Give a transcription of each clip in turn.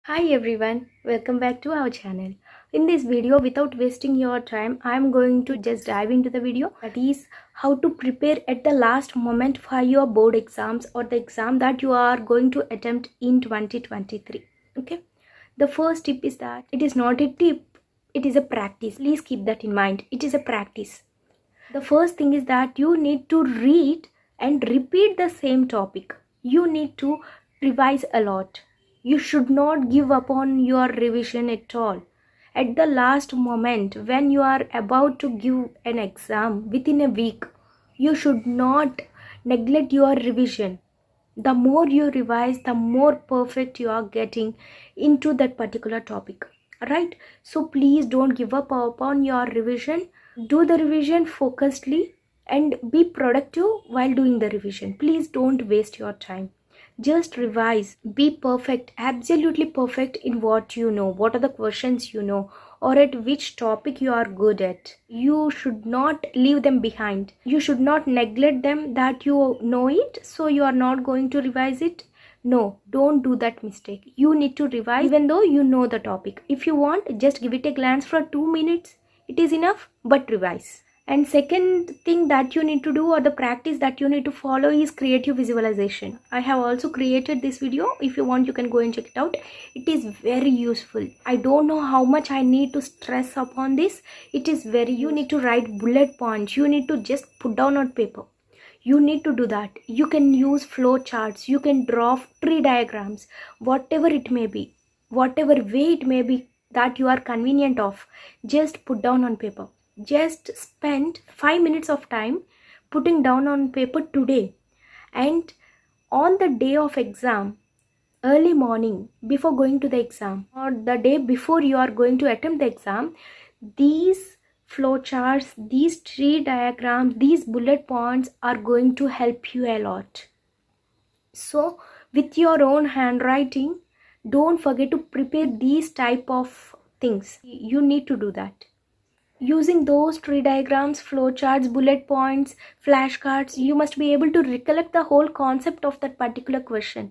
Hi everyone, welcome back to our channel. In this video, without wasting your time, I am going to just dive into the video, that is how to prepare at the last moment for your board exams or the exam that you are going to attempt in 2023. Okay, the first tip is that it is not a tip, it is a practice. Please keep that in mind. It is a practice. The first thing is that you need to read and repeat the same topic. You need to revise a lot. You should not give up on your revision at all. At the last moment, when you are about to give an exam within a week, you should not neglect your revision. The more you revise, the more perfect you are getting into that particular topic, right? So please don't give up upon your revision. Do the revision focusedly and be productive while doing the revision. Please don't waste your time. Just revise. Be perfect, absolutely perfect in what you know, what are the questions you know, or at which topic you are good at. You should not leave them behind. You should not neglect them that you know it, so you are not going to revise it. No, don't do that mistake. You need to revise even though you know the topic. If you want, just give it a glance for 2 minutes. It is enough, but revise. And second thing that you need to do, or the practice that you need to follow, is creative visualization. I have also created this video. If you want, you can go and check it out. It is very useful. I don't know how much I need to stress upon this. It is very useful. You need to write bullet points. You need to just put down on paper. You need to do that. You can use flow charts. You can draw tree diagrams, whatever it may be, whatever way it may be that you are convenient of. Just put down on paper. Just spend 5 minutes of time putting down on paper today, and on the day of exam, early morning before going to the exam, or the day before you are going to attempt the exam, these flowcharts, these tree diagrams, these bullet points are going to help you a lot. So with your own handwriting, don't forget to prepare these type of things. You need to do that. Using those tree diagrams, flowcharts, bullet points, flashcards, you must be able to recollect the whole concept of that particular question.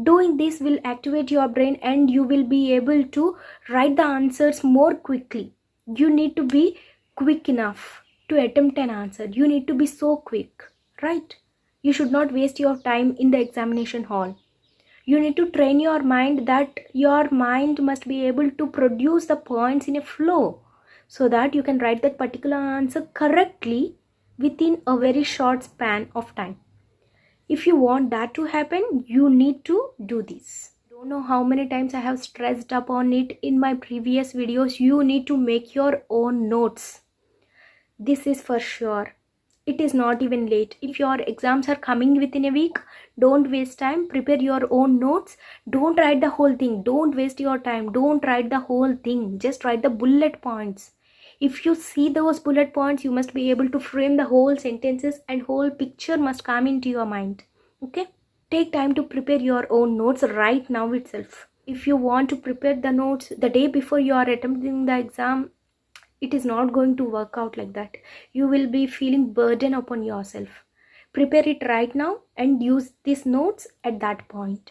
Doing this will activate your brain and you will be able to write the answers more quickly. You need to be quick enough to attempt an answer. You need to be so quick, right? You should not waste your time in the examination hall. You need to train your mind that your mind must be able to produce the points in a flow, so that you can write that particular answer correctly within a very short span of time. If you want that to happen, you need to do this. Don't know how many times I have stressed upon it in my previous videos. You need to make your own notes. This is for sure. It is not even late. If your exams are coming within a week, don't waste time. Prepare your own notes. Don't write the whole thing. Don't waste your time. Don't write the whole thing. Just write the bullet points. If you see those bullet points, you must be able to frame the whole sentences and whole picture must come into your mind. Okay? Take time to prepare your own notes right now itself. If you want to prepare the notes the day before you are attempting the exam, it is not going to work out like that. You will be feeling burden upon yourself. Prepare it right now and use these notes at that point.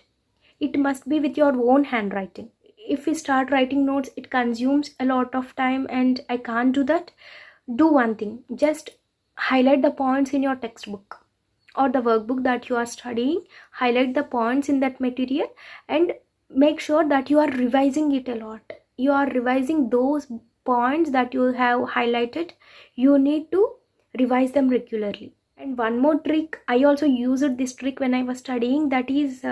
It must be with your own handwriting. If we start writing notes, it consumes a lot of time and I can't do that. Do one thing. Just highlight the points in your textbook or the workbook that you are studying. Highlight the points in that material and make sure that you are revising it a lot. You are revising those points that you have highlighted. You need to revise them regularly. And one more trick, I also used this trick when I was studying, that is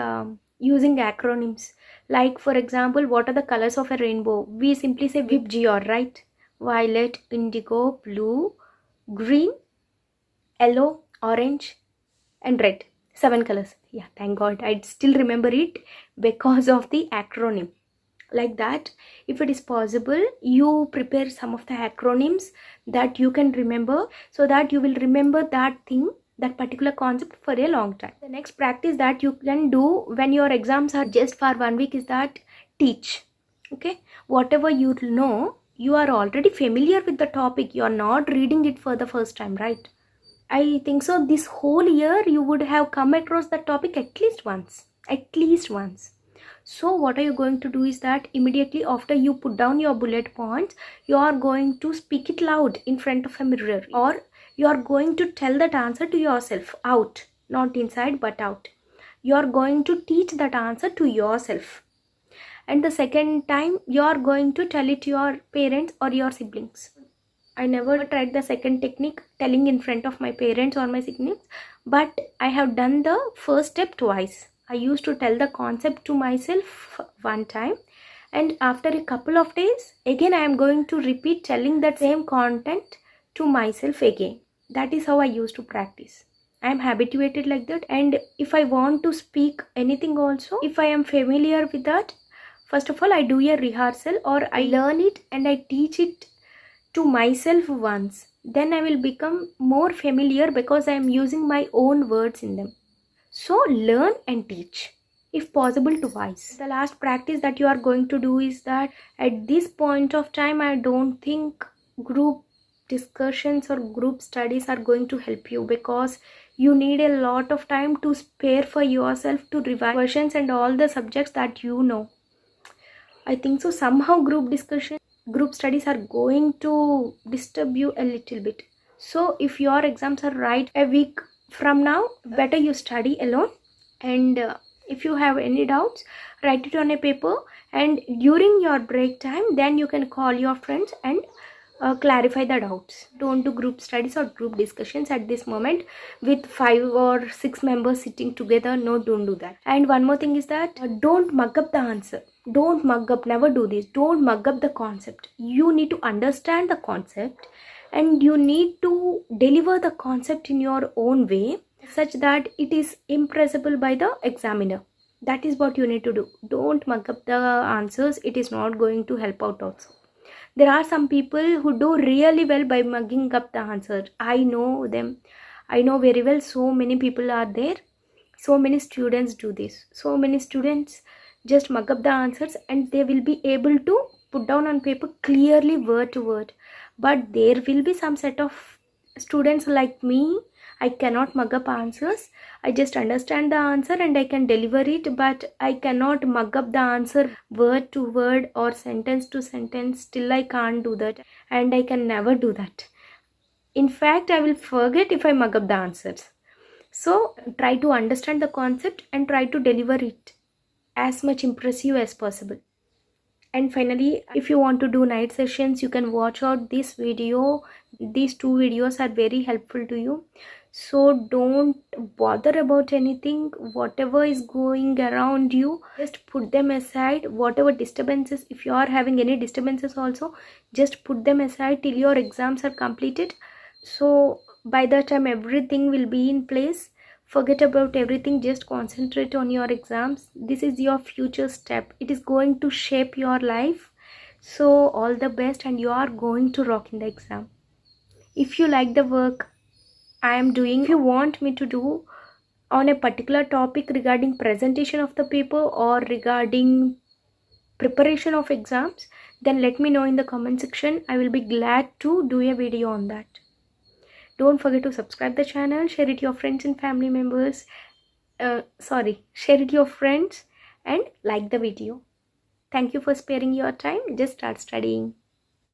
using acronyms. Like for example, what are the colors of a rainbow? We simply say VIBGYOR, right? Violet, indigo, blue, green, yellow, orange and red. 7 colors. Yeah, thank God I still remember it because of the acronym. Like that, if it is possible, you prepare some of the acronyms that you can remember, so that you will remember that thing, that particular concept for a long time. The next practice that you can do when your exams are just for 1 week is that teach. Okay, whatever you know, you are already familiar with the topic. You are not reading it for the first time, right? I think so this whole year you would have come across that topic at least once. So what are you going to do is that immediately after you put down your bullet points, you are going to speak it loud in front of a mirror, or you are going to tell that answer to yourself out, not inside but out. You are going to teach that answer to yourself. And the second time you are going to tell it to your parents or your siblings. I never tried the second technique, telling in front of my parents or my siblings, but I have done the first step twice. I used to tell the concept to myself one time, and after a couple of days, again I am going to repeat telling that same content to myself again. That is how I used to practice. I am habituated like that, and if I want to speak anything also, if I am familiar with that, first of all I do a rehearsal, or I learn it and I teach it to myself once. Then I will become more familiar because I am using my own words in them. So learn and teach, if possible twice. The last practice that you are going to do is that at this point of time, I don't think group discussions or group studies are going to help you, because you need a lot of time to spare for yourself to revise questions and all the subjects that you know. I think so somehow group studies are going to disturb you a little bit. So if your exams are right a week from now, better you study alone, and if you have any doubts, write it on a paper, and during your break time then you can call your friends and clarify the doubts. Don't do group studies or group discussions at this moment with 5 or 6 members sitting together. No, don't do that. And one more thing is that don't mug up the answer. Don't mug up, never do this. Don't mug up the concept. You need to understand the concept, and you need to deliver the concept in your own way such that it is impressible by the examiner. That is what you need to do. Don't mug up the answers. It is not going to help out also. There are some people who do really well by mugging up the answer. I know them. I know very well. So many people are there. So many students do this. So many students just mug up the answers, and they will be able to put down on paper clearly word to word. But there will be some set of students like me. I cannot mug up answers. I just understand the answer and I can deliver it, but I cannot mug up the answer word to word or sentence to sentence. Still I can't do that, and I can never do that. In fact, I will forget if I mug up the answers. So try to understand the concept and try to deliver it as much impressive as possible. And finally, if you want to do night sessions, you can watch out this video. These 2 videos are very helpful to you. So don't bother about anything. Whatever is going around you, just put them aside. Whatever disturbances, if you are having any disturbances also, just put them aside till your exams are completed. So by the time everything will be in place, forget about everything. Just concentrate on your exams. This is your future step. It is going to shape your life. So all the best, and you are going to rock in the exam. If you like the work I am doing, if you want me to do on a particular topic regarding presentation of the paper or regarding preparation of exams, then let me know in the comment section. I will be glad to do a video on that. Don't forget to subscribe the channel, share it to your friends and family members. Share it to your friends and like the video. Thank you for sparing your time. Just start studying.